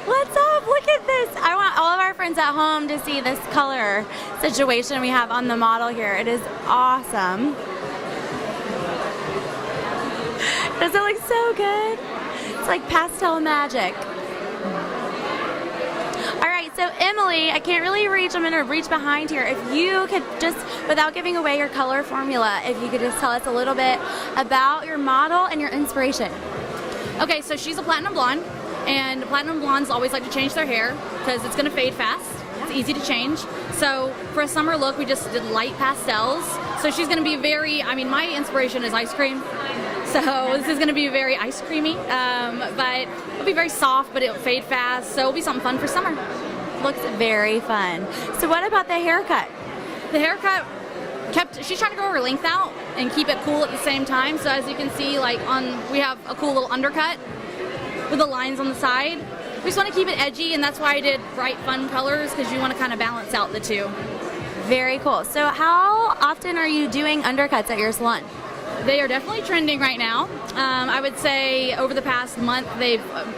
What's up? Look at this. I want all of our friends at home to see this color situation we have on the model here. It is awesome. Does it look so good? It's like pastel magic. All right, so Emily, I can't really reach. I'm gonna reach behind here. If you could just, without giving away your color formula, if you could just tell us a little bit about your model and your inspiration. Okay, so she's a platinum blonde, and platinum blondes always like to change their hair because it's gonna fade fast. It's easy to change. So for a summer look, we just did light pastels. So she's gonna be very, I mean, my inspiration is ice cream. So this is gonna be very ice creamy, but it'll be very soft, but it'll fade fast. So it'll be something fun for summer. Looks very fun. So what about the haircut? The haircut she's trying to grow her length out and keep it cool at the same time. So as you can see, like we have a cool little undercut with the lines on the side. We just want to keep it edgy, and that's why I did bright, fun colors, because you want to kind of balance out the two. Very cool. So how often are you doing undercuts at your salon? They are definitely trending right now. I would say over the past month,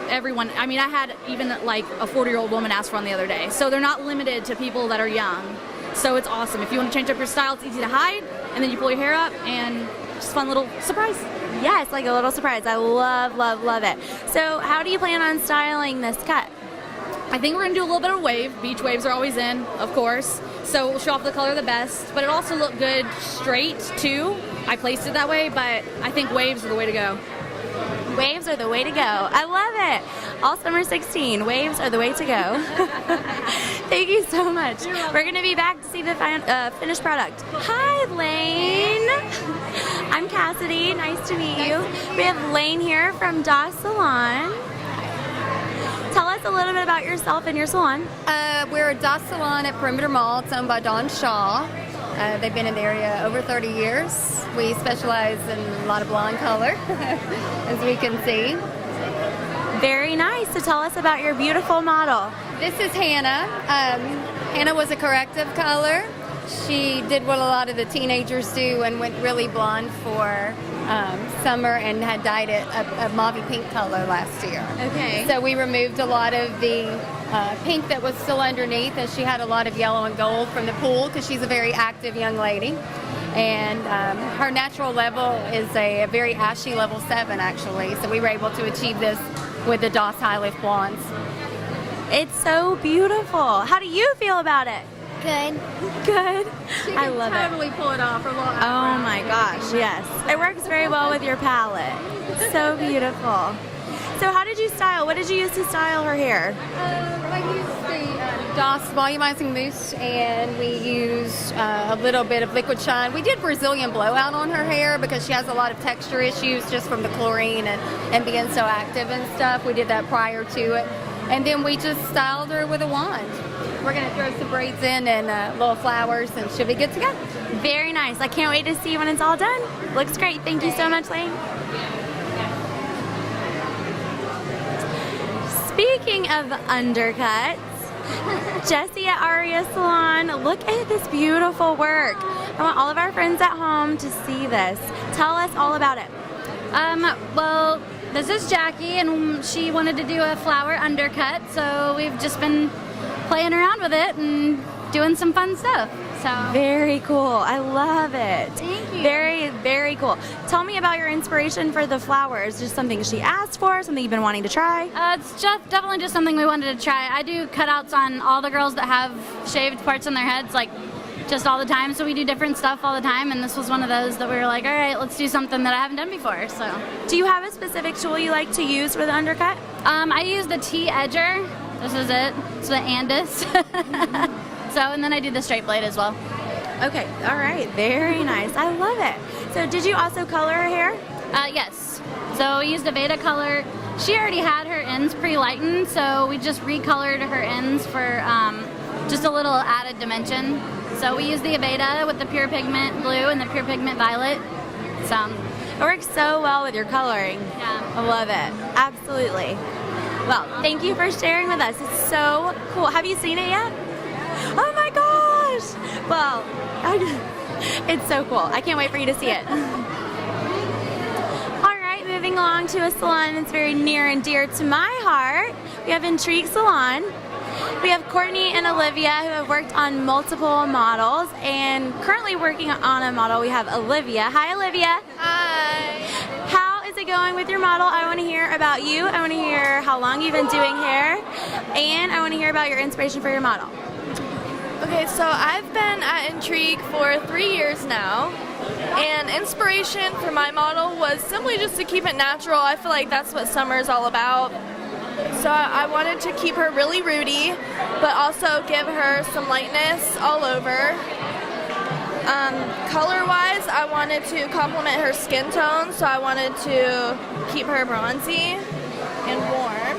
everyone, I mean, I had even like a 40-year-old woman ask for one the other day. So they're not limited to people that are young. So it's awesome. If you want to change up your style, it's easy to hide, and then you pull your hair up, and just a fun little surprise. Yes, like a little surprise. I love, love, love it. So how do you plan on styling this cut? I think we're going to do a little bit of wave. Beach waves are always in, of course. So we'll show off the color the best, but it also looked good straight too. I placed it that way, but I think waves are the way to go. Waves are the way to go. I love it. All summer 16, waves are the way to go. Thank you so much. We're going to be back to see the finished product. Hi, Lane. I'm Cassidy. Nice to meet you. We have Lane here from DOS Salon. Tell us a little bit about yourself and your salon. We're a DOS Salon at Perimeter Mall. It's owned by Dawn Shaw. They've been in the area over 30 years. We specialize in a lot of blonde color, as we can see. Very nice. So tell us about your beautiful model. This is Hannah. Hannah was a corrective color. She did what a lot of the teenagers do and went really blonde for summer and had dyed it a mauve pink color last year. Okay. So we removed a lot of the pink that was still underneath, and she had a lot of yellow and gold from the pool because she's a very active young lady. And her natural level is a very ashy level 7, actually. So we were able to achieve this with the DOS High Lift Blondes. It's so beautiful. How do you feel about it? Good. Good. She I can love totally it. pull it off. Her long Oh eyebrows. my gosh, yes. It works very well with your palette. So beautiful. So how did you style? What did you use to style her hair? I used the DOS volumizing mousse, and we used a little bit of liquid shine. We did Brazilian blowout on her hair because she has a lot of texture issues just from the chlorine and being so active and stuff. We did that prior to it. And then we just styled her with a wand. We're going to throw some braids in and little flowers, and she'll be good to go. Very nice. I can't wait to see when it's all done. Looks great. Thank you so much, Lane. Speaking of undercuts, Jessie at Aria Salon, look at this beautiful work. I want all of our friends at home to see this. Tell us all about it. Well, this is Jackie, and she wanted to do a flower undercut, so we've just been playing around with it and doing some fun stuff. So Very cool. I love it. Thank you. Very, very cool. Tell me about your inspiration for the flowers. Just something she asked for, something you've been wanting to try? it's definitely just something we wanted to try. I do cutouts on all the girls that have shaved parts on their heads, like just all the time. So we do different stuff all the time, and this was one of those that we were like, all right, let's do something that I haven't done before. So, Do you have a specific tool you like to use for the undercut? I use the T-edger. This is it. It's the Andis. So, and then I do the straight blade as well. Okay, all right, very nice. I love it. So did you also color her hair? Yes. So we used a Veda color. She already had her ends pre-lightened, so we just recolored her ends for just a little added dimension. So we used the Aveda with the pure pigment blue and the pure pigment violet. So It works so well with your coloring. yeah. I love it. Absolutely. Well, thank you for sharing with us. It's so cool. Have you seen it yet? Oh my gosh! Well, it's so cool. I can't wait for you to see it. All right, moving belong to a salon that's very near and dear to my heart. We have Intrigue Salon. We have Courtney and Olivia who have worked on multiple models, and currently working on a model we have Olivia. Hi Olivia. Hi. How is it going with your model? I want to hear about you. I want to hear how long you've been doing hair, and I want to hear about your inspiration for your model. Okay, so I've been at Intrigue for 3 years now, and inspiration for my model was simply just to keep it natural. I feel like that's what summer is all about. So I wanted to keep her really rooty, but also give her some lightness all over. Color-wise, I wanted to complement her skin tone, so I wanted to keep her bronzy and warm.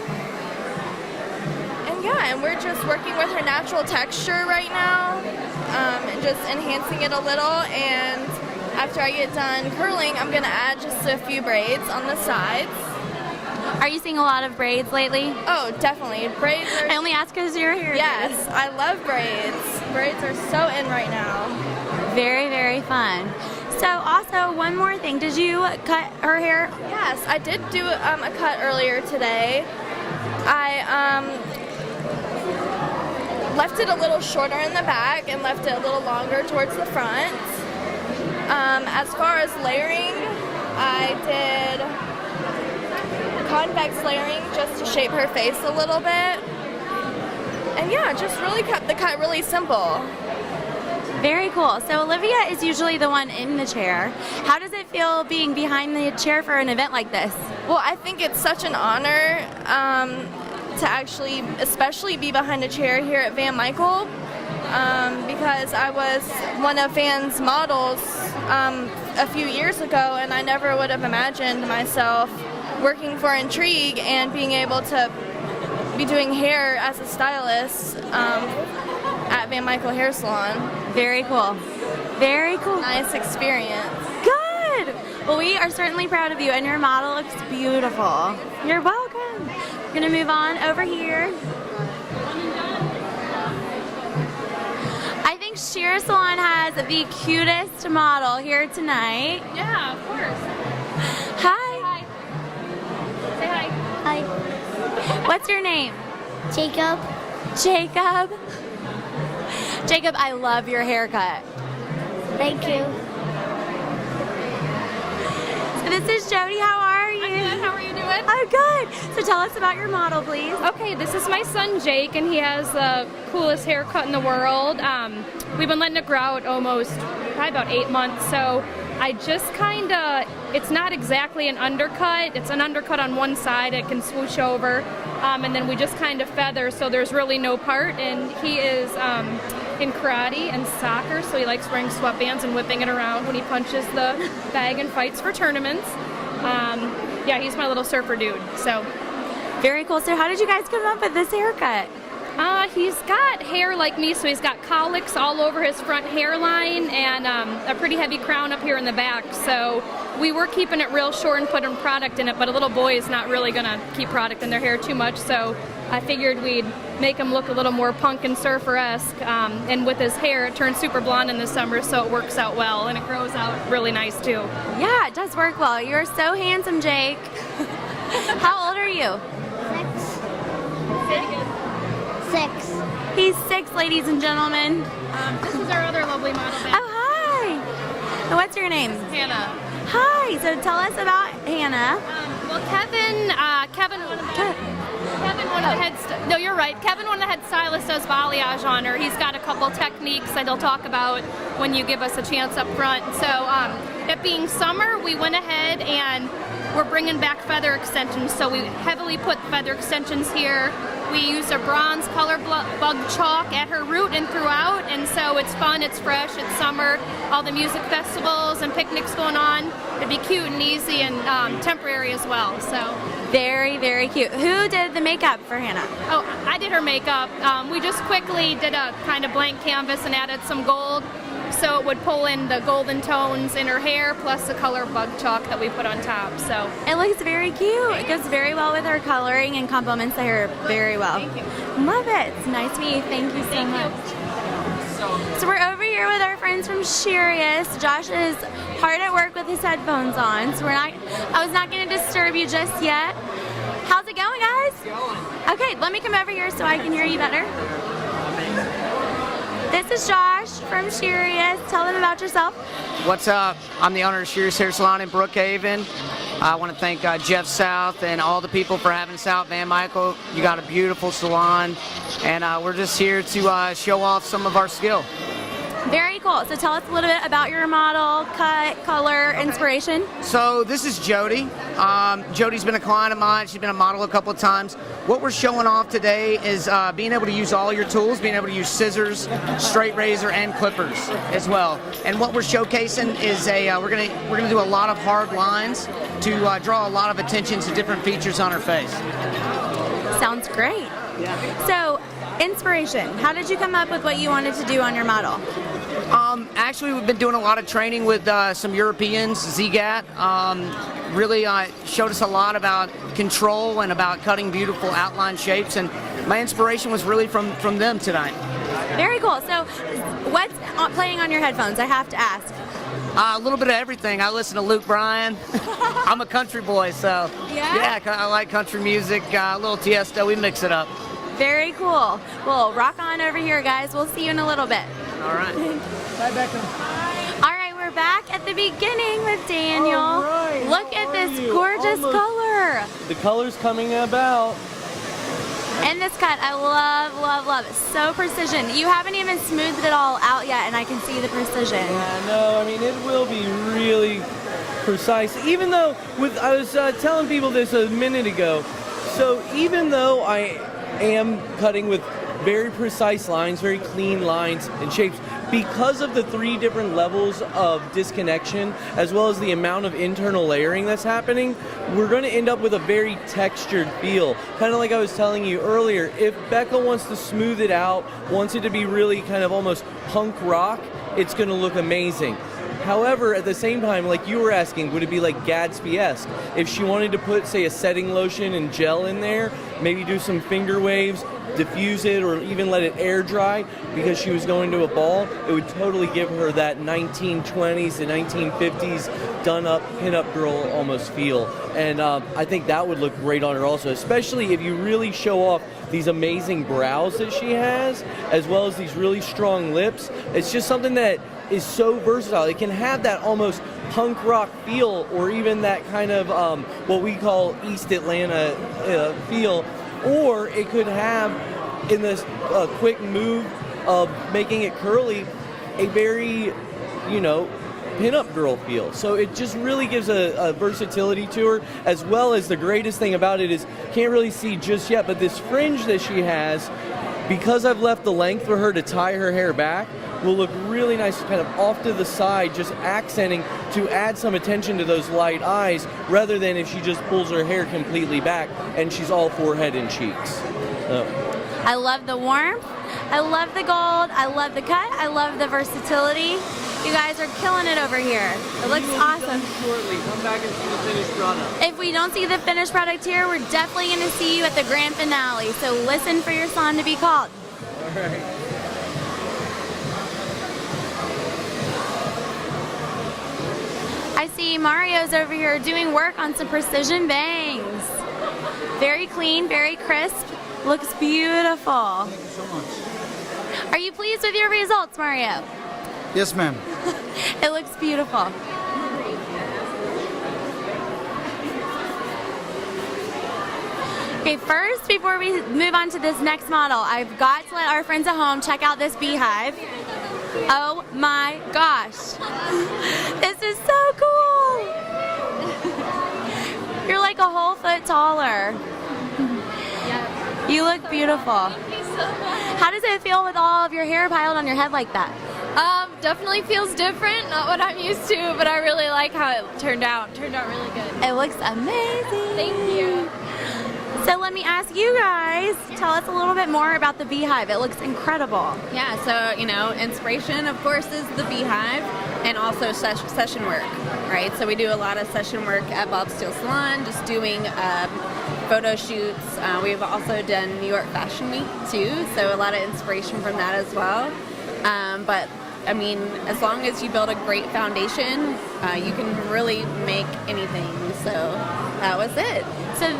And yeah, and we're just working with her natural texture right now, and just enhancing it a little. And after I get done curling, I'm going to add just a few braids on the sides. Are you seeing a lot of braids lately? Oh, definitely. Braids are... I only ask because you're here. Yes, I love braids. Braids are so in right now. Very, very fun. So also, one more thing. Did you cut her hair? Yes, I did do a cut earlier today. I left it a little shorter in the back and left it a little longer towards the front. As far as layering, I did convex layering just to shape her face a little bit. And yeah, just really kept the cut really simple. Very cool. So Olivia is usually the one in the chair. How does it feel being behind the chair for an event like this? Well, I think it's such an honor to actually, especially be behind a chair here at Van Michael, because I was one of Van's models a few years ago, and I never would have imagined myself working for Intrigue and being able to be doing hair as a stylist at Van Michael Hair Salon. Very cool. Very cool. Nice experience. Good. Well, we are certainly proud of you, and your model looks beautiful. You're welcome. We're going to move on over here. I think Sheer Salon has the cutest model here tonight. Yeah, of course. Hi. Say hi. Hi, What's your name? Jacob. Jacob. Jacob, I love your haircut. Thank you. So this is Jody. How are you? I'm good. How are you doing? I'm good. So tell us about your model, please. Okay, this is my son Jake, and he has the coolest haircut in the world. We've been letting it grow out probably about 8 months, so I just kind of, it's not exactly an undercut. It's an undercut on one side. It can swoosh over, and then we just kind of feather, so there's really no part. And he is in karate and soccer, so he likes wearing sweatbands and whipping it around when he punches the bag and fights for tournaments. Yeah, he's my little surfer dude, so. Very cool. So how did you guys come up with this haircut? He's got hair like me, so he's got cowlicks all over his front hairline and a pretty heavy crown up here in the back. So we were keeping it real short and putting product in it, but a little boy is not really going to keep product in their hair too much. So I figured we'd make him look a little more punk and surfer-esque. And with his hair, it turns super blonde in the summer, so it works out well, and it grows out really nice too. Yeah, it does work well. You're so handsome, Jake. How old are you? 6. He's 6, ladies and gentlemen. This is our other lovely model, Oh, hi. And what's your name? Hannah. Hi. So tell us about Hannah. Well, Kevin, one of the head. No, you're right. Kevin, one of the head stylists, does balayage on her. He's got a couple techniques that he'll talk about when you give us a chance up front. So, it being summer, we went ahead and we're bringing back feather extensions. So we heavily put feather extensions here. We use a bronze color bug chalk at her root and throughout, and so it's fun, it's fresh, it's summer, all the music festivals and picnics going on. It'd be cute and easy and temporary as well. So Very, very cute. Who did the makeup for Hannah? Oh, I did her makeup. We just quickly did a kind of blank canvas and added some gold, so it would pull in the golden tones in her hair plus the color bug chalk that we put on top. So It looks very cute. It goes very well with her coloring and complements the hair very well. Thank you. Love it. It's nice to meet you. Thank you so much. So we're over here with our friends from Shirius. Josh is hard at work with his headphones on, so I was not going to disturb you just yet. How's it going, guys? Okay, let me come over here so I can hear you better. This is Josh from Shirius. Tell them about yourself. What's up? I'm the owner of Shirius Hair Salon in Brookhaven. I want to thank Jeff South and all the people for having us out. Van Michael, you got a beautiful salon, and we're just here to show off some of our skill. Very cool. So tell us a little bit about your model, cut, color, inspiration. So this is Jody. Jody's been a client of mine. She's been a model a couple of times. What we're showing off today is being able to use all your tools, being able to use scissors, straight razor, and clippers as well. And what we're showcasing is we're gonna do a lot of hard lines to draw a lot of attention to different features on her face. Sounds great. Yeah. So, inspiration. How did you come up with what you wanted to do on your model? Actually, we've been doing a lot of training with some Europeans. ZGAT really showed us a lot about control and about cutting beautiful outline shapes, and my inspiration was really from them tonight. Very cool. So, what's playing on your headphones? I have to ask. A little bit of everything. I listen to Luke Bryan. I'm a country boy, so yeah, I like country music. A little Tiesto. We mix it up. Very cool. Well, rock on over here, guys. We'll see you in a little bit. All right. Bye, Beckham. All right, we're back at the beginning with Daniel. All right. Look at this gorgeous color. The color's coming about. And this cut, I love, love, love. It's so precision. You haven't even smoothed it all out yet, and I can see the precision. Yeah, no, I mean, it will be really precise. Even though, I was telling people this a minute ago, so even though I am cutting with very precise lines, very clean lines and shapes, because of the 3 different levels of disconnection, as well as the amount of internal layering that's happening, we're going to end up with a very textured feel. Kind of like I was telling you earlier, if Becca wants to smooth it out, wants it to be really kind of almost punk rock, it's going to look amazing. However, at the same time, like you were asking, would it be like Gatsby-esque? If she wanted to put, say, a setting lotion and gel in there, maybe do some finger waves, diffuse it, or even let it air dry because she was going to a ball, it would totally give her that 1920s to 1950s done-up, pin-up girl almost feel. And I think that would look great on her also, especially if you really show off these amazing brows that she has, as well as these really strong lips. It's just something that is so versatile. It can have that almost punk rock feel, or even that kind of what we call East Atlanta feel, or it could have, in this quick move of making it curly, a very, pin-up girl feel. So it just really gives a versatility to her, as well as the greatest thing about it is, can't really see just yet, but this fringe that she has, because I've left the length for her to tie her hair back, will look really nice kind of off to the side, just accenting to add some attention to those light eyes, rather than if she just pulls her hair completely back and she's all forehead and cheeks. I love the warmth. I love the gold. I love the cut. I love the versatility. You guys are killing it over here. It looks awesome. Shortly, come back and see the finished product. If we don't see the finished product here, we're definitely going to see you at the grand finale. So listen for your song to be called. All right. I see Mario's over here doing work on some precision bangs. Very clean, very crisp. Looks beautiful. Thank you so much. Are you pleased with your results, Mario? Yes, ma'am. It looks beautiful. Okay, first, before we move on to this next model, I've got to let our friends at home check out this beehive. Oh my gosh. This is so cool. You're like a whole foot taller. You look beautiful. How does it feel with all of your hair piled on your head like that? Definitely feels different, not what I'm used to, but I really like how it turned out. It turned out really good. It looks amazing. Thank you. So let me ask you guys, tell us a little bit more about the beehive. It looks incredible. Yeah, so, inspiration, of course, is the beehive, and also session work, right? So we do a lot of session work at Bob Steele Salon, just doing photo shoots. We've also done New York Fashion Week, too, so a lot of inspiration from that as well. But I mean, as long as you build a great foundation, you can really make anything. So that was it. So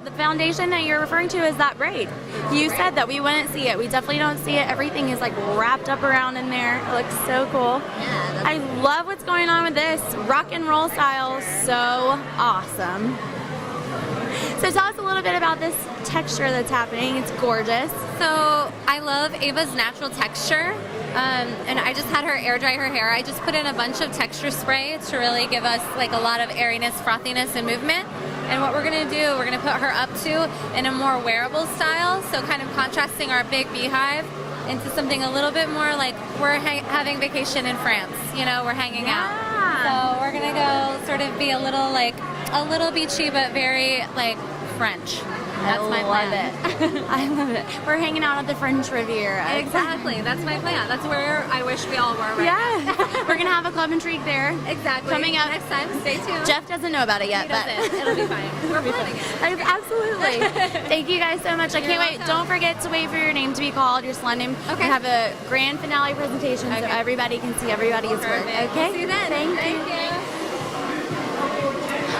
the foundation that you're referring to is that braid. You said that we wouldn't see it. We definitely don't see it. Everything is like wrapped up around in there. It looks so cool. Yeah, I love what's going on with this. Rock and roll style, so awesome. So tell us a little bit about this texture that's happening. It's gorgeous. So I love Ava's natural texture, and I just had her air dry her hair. I just put in a bunch of texture spray to really give us like a lot of airiness, frothiness, and movement. And what we're gonna do, we're gonna put her up to in a more wearable style, so kind of contrasting our big beehive into something a little bit more like we're having vacation in France. You know, we're hanging out. So we're gonna go sort of be a little beachy, but very like French. That's my plan. I love it. We're hanging out at the French Riviera. Exactly. That's my plan. That's where I wish we all were right now. We're going to have a Club Intrigue there. Exactly. Coming up next time. Stay tuned. Jeff doesn't know about it yet, but It'll be fine. We're planning it. Absolutely. Thank you guys so much. I can't wait. Don't forget to wait for your name to be called, your salon name. Okay. We have a grand finale presentation so everybody can see everybody's work. Okay? See you then. Thank you.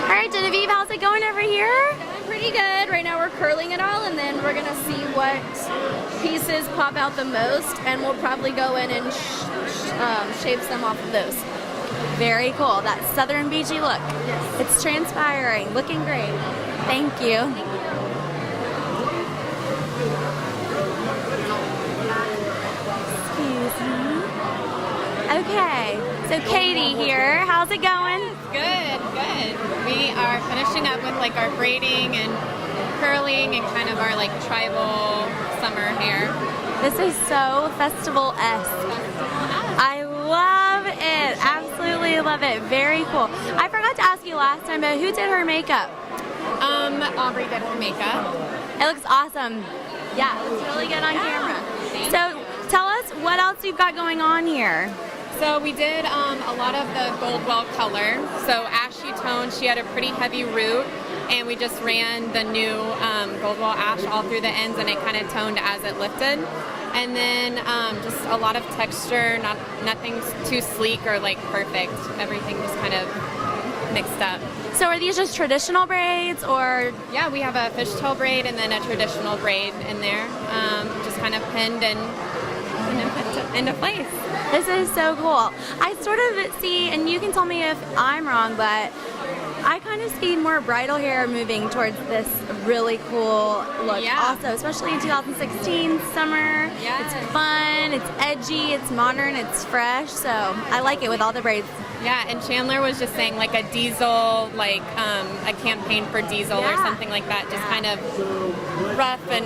All right, Genevieve, how's it going over here? Pretty good. Right now we're curling it all, and then we're gonna see what pieces pop out the most, and we'll probably go in and shave some off of those. Very cool. That southern beachy look. Yes. It's transpiring. Looking great. Thank you. Excuse me. Okay. So Katie here. How's it going? Good. We are finishing up with like our braiding and curling and kind of our like tribal summer hair. This is so festival-esque. I love it. Absolutely love it. Very cool. I forgot to ask you last time, but who did her makeup? Aubrey did her makeup. It looks awesome. Yeah, it looks really good on camera. So tell us what else you've got going on here. So we did a lot of the Goldwell color. So ashy tone, she had a pretty heavy root, and we just ran the new Goldwell ash all through the ends, and it kind of toned as it lifted. And then just a lot of texture, nothing too sleek or like perfect. Everything just kind of mixed up. So are these just traditional braids, or? Yeah, we have a fishtail braid and then a traditional braid in there, just kind of pinned and into place. This is so cool. I sort of see, and you can tell me if I'm wrong, but I kind of see more bridal hair moving towards this really cool look also, especially in 2016 summer. Yes. It's fun, it's edgy, it's modern, it's fresh, so I like it with all the braids. Yeah, and Chandler was just saying like a diesel, like a campaign for diesel or something like that, just kind of rough and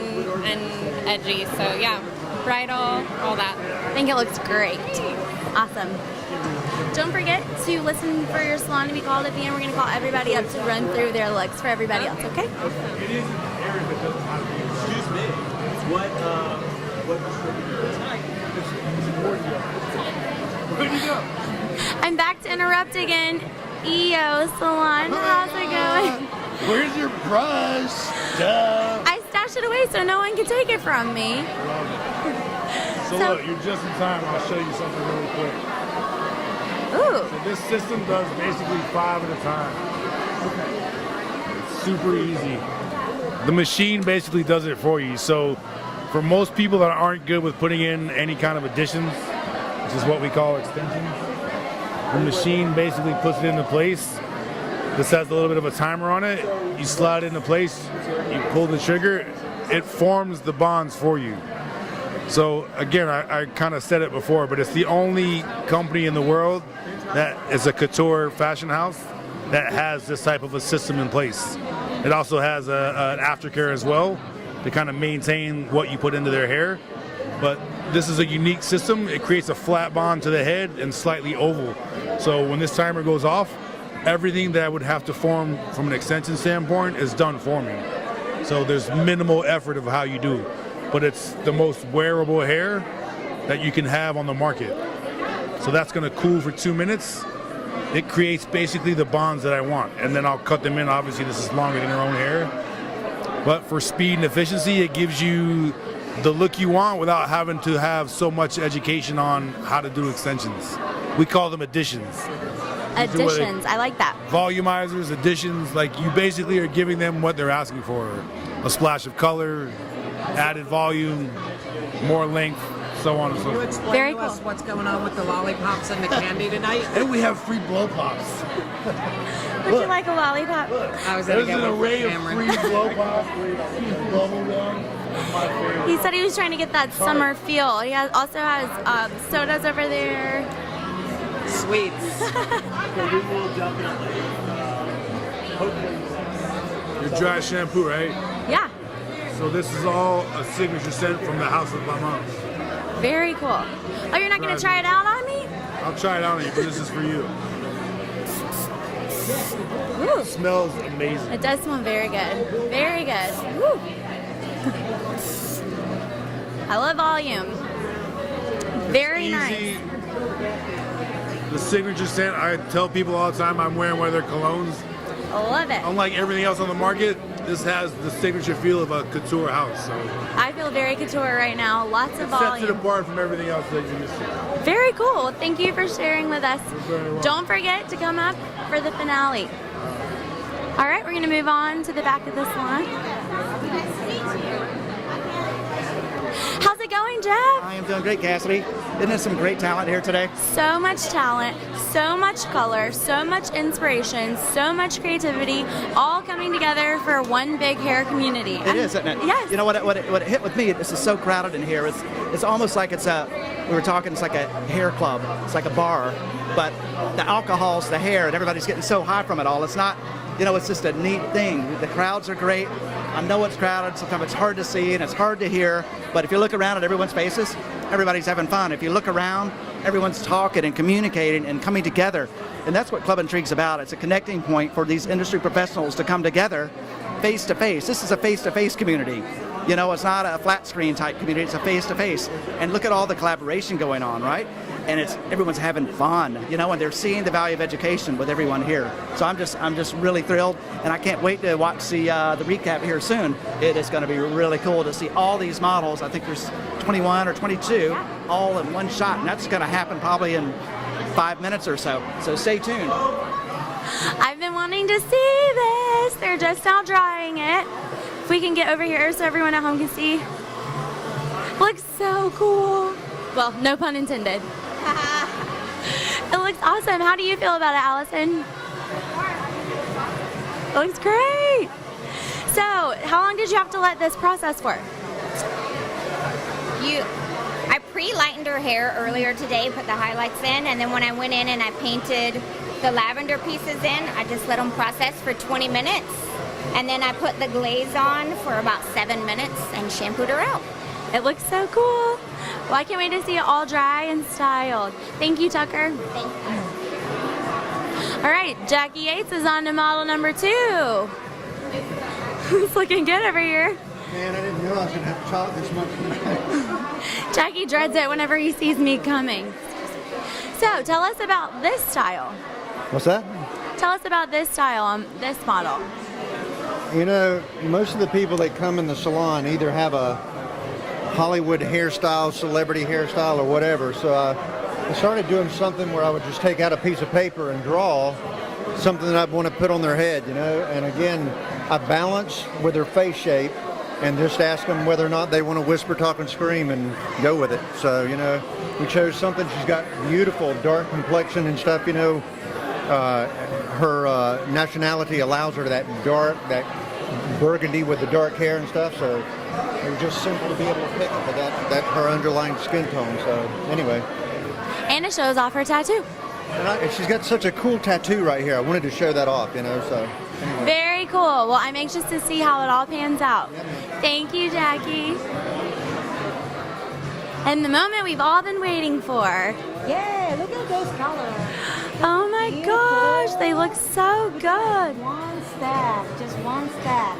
edgy. So yeah, bridal, all that. I think it looks great. Awesome. Don't forget to listen for your salon to be called at the end. We're going to call everybody up to run through their looks for everybody else, okay? It is an area that doesn't have to be. Excuse me. Where'd you go? I'm back to interrupt again. EO Salon, how's it going? Where's your brush? Duh. I stashed it away so no one can take it from me. So look, you're just in time. I'll show you something really quick. Ooh. So this system does basically 5 at a time. It's super easy. The machine basically does it for you. So for most people that aren't good with putting in any kind of additions, which is what we call extensions, the machine basically puts it into place. This has a little bit of a timer on it. You slide it into place, you pull the trigger, it forms the bonds for you. So again, I kind of said it before, but it's the only company in the world that is a couture fashion house that has this type of a system in place. It also has an aftercare as well to kind of maintain what you put into their hair. But this is a unique system. It creates a flat bond to the head and slightly oval. So when this timer goes off, everything that I would have to form from an extension standpoint is done for me. So there's minimal effort of how you do it. But it's the most wearable hair that you can have on the market. So that's gonna cool for 2 minutes. It creates basically the bonds that I want. And then I'll cut them in. Obviously this is longer than your own hair. But for speed and efficiency, it gives you the look you want without having to have so much education on how to do extensions. We call them additions. Additions, I like that. Volumizers, additions, like you basically are giving them what they're asking for. A splash of color, added volume, more length, so on and so Can you forth. explain Very to cool. us what's going on with the lollipops and the candy tonight? And we have free blow pops. Would you like a lollipop? I was gonna There's get an one for array of Cameron. free blow pops, bubble gum. My favorite. He said he was trying to get that summer feel. He also has sodas over there. Sweets. Your dry shampoo, right? Yeah, So this is all a signature scent from the house of my mom. very cool. Oh, you're not going to try it out on me? I'll try it on you, but this is for you. Ooh. It smells amazing. It does smell very good. Very good. Woo. I love volume. Very nice. Easy. The signature scent, I tell people all the time I'm wearing one of their colognes. I love it. Unlike everything else on the market, this has the signature feel of a couture house. So I feel very couture right now. Lots of it sets it volume. apart from everything else that you see. Very cool. Thank you for sharing with us. You're very welcome. Don't forget to come up for the finale. All right, we're going to move on to the back of the salon. How's it going, Jeff? I am doing great, Cassidy. Isn't there some great talent here today? So much talent, so much color, so much inspiration, so much creativity, all coming together for one big hair community. It is, isn't it? Yes. You know what it hit with me? This is so crowded in here. It's almost like it's we were talking. It's like a hair club. It's like a bar, but the alcohol's the hair, and everybody's getting so high from it all. It's not. It's just a neat thing. The crowds are great. I know it's crowded. Sometimes it's hard to see and it's hard to hear. But if you look around at everyone's faces, everybody's having fun. If you look around, everyone's talking and communicating and coming together. And that's what Club Intrigue's about. It's a connecting point for these industry professionals to come together face to face. This is a face-to-face community. It's not a flat screen type community. It's a face-to-face. And look at all the collaboration going on, right? And everyone's having fun, and they're seeing the value of education with everyone here. So I'm just really thrilled, and I can't wait to watch the recap here soon. It is going to be really cool to see all these models. I think there's 21 or 22 all in one shot, and that's going to happen probably in 5 minutes or so. So stay tuned. I've been wanting to see this. They're just now drying it. If we can get over here so everyone at home can see. Looks so cool. Well, no pun intended. It looks awesome. How do you feel about it, Allison? It looks great. So, how long did you have to let this process for? I pre-lightened her hair earlier today, put the highlights in, and then when I went in and I painted the lavender pieces in, I just let them process for 20 minutes. And then I put the glaze on for about 7 minutes and shampooed her out. It looks so cool. Well, I can't wait to see it all dry and styled. Thank you, Tucker. Thank you. All right, Jackie Yates is on to model number 2. It's looking good over here. Man, I didn't realize I'd have to talk this much. Jackie dreads it whenever he sees me coming. So, tell us about this style. What's that? Tell us about this style on this model. Most of the people that come in the salon either have a Hollywood hairstyle, celebrity hairstyle, or whatever. So I started doing something where I would just take out a piece of paper and draw something that I'd want to put on their head, And again, I balance with their face shape and just ask them whether or not they want to whisper, talk, and scream and go with it. So, we chose something. She's got beautiful dark complexion and stuff, her nationality allows her that burgundy with the dark hair and stuff. So it was just simple to be able to pick up that her underlying skin tone. So anyway. And it shows off her tattoo. And she's got such a cool tattoo right here. I wanted to show that off, so anyway. Very cool. Well, I'm anxious to see how it all pans out. Thank you, Jackie. And the moment we've all been waiting for. Yeah, look at those colors. Oh my gosh, they look so good. One step, just one step,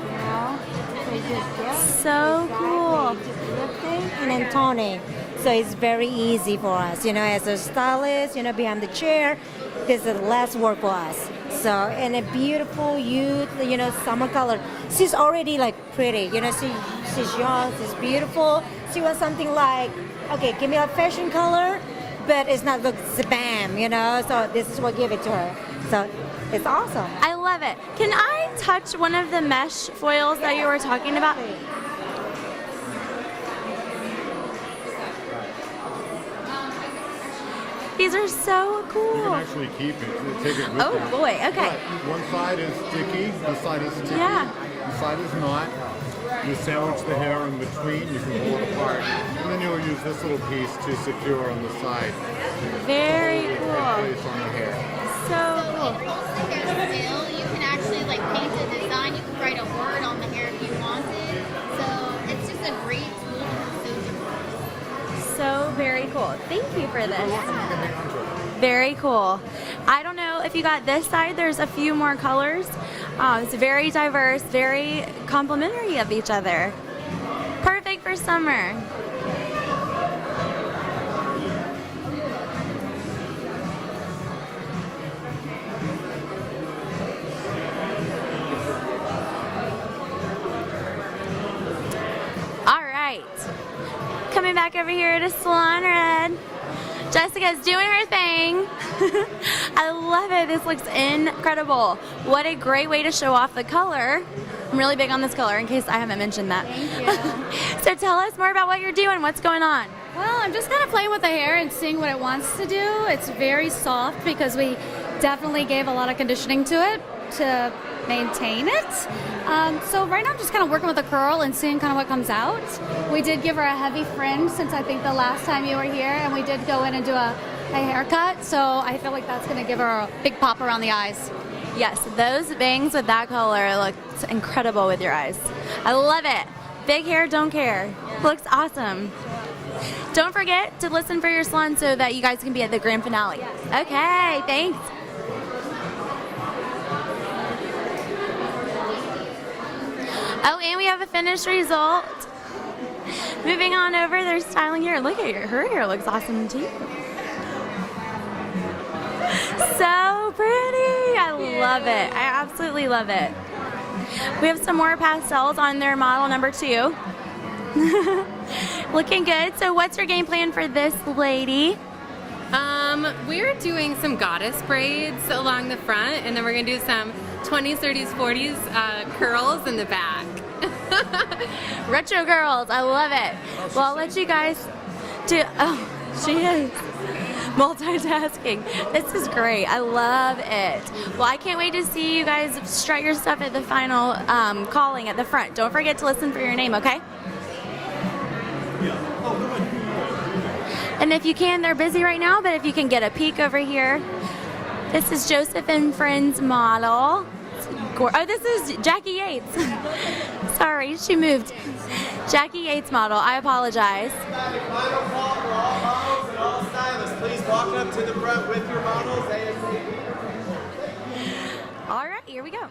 So just so cool. Just lifting and then toning. So it's very easy for us, as a stylist, behind the chair, this is less work for us. So, and a beautiful youth, summer color. She's already like pretty, she's young, she's beautiful. She wants something like, okay, give me a fashion color, but it's not look bam, so this is what give it to her. So it's awesome. I love it. Can I touch one of the mesh foils that you were talking about? These are so cool. You can actually keep it. Take it with Oh you. boy, okay. One side is sticky, the side is sticky, Yeah. the side is not. You sandwich the hair in between, you can pull it apart. And then you'll use this little piece to secure on the side. Very Really cool. good place on the hair. So cool. You can actually paint a design. You can write a word on the hair if you wanted. So it's just a great tool for social. So very cool. Thank you for this. Very cool. I don't know if you got this side. There's a few more colors. It's very diverse, very complementary of each other. Perfect for summer. All right. Coming back over here to Salon Red. Jessica's doing her thing. I love it. This looks incredible. What a great way to show off the color. I'm really big on this color in case I haven't mentioned that. Thank you. So tell us more about what you're doing. What's going on? Well, I'm just kind of playing with the hair and seeing what it wants to do. It's very soft because we definitely gave a lot of conditioning to it to maintain it. So right now I'm just kind of working with the curl and seeing kind of what comes out. We did give her a heavy fringe since I think the last time you were here, and we did go in and do a haircut. So I feel like that's going to give her a big pop around the eyes. Yes, those bangs with that color look incredible with your eyes. I love it. Big hair, don't care. Looks awesome. Don't forget to listen for your salon so that you guys can be at the grand finale. Okay, thanks. Oh, and we have a finished result. Moving on over, they're styling here. Look at her hair looks awesome too. So pretty. I love it. I absolutely love it. We have some more pastels on their model number 2. Looking good. So what's your game plan for this lady? We're doing some goddess braids along the front, and then we're going to do some 20s, 30s, 40s curls in the back. Retro girls. I love it. Well, I'll let you guys do. Oh, she is multitasking. This is great. I love it. Well, I can't wait to see you guys strut your stuff at the final calling at the front. Don't forget to listen for your name, okay? And if you can, they're busy right now, but if you can get a peek over here. This is Joseph and Friends model. Oh, this is Jackie Yates. Sorry, she moved. Jackie Yates model. I apologize. Final call for all models and all stylists. Please walk up to the front with your models ASAP. All right, here we go.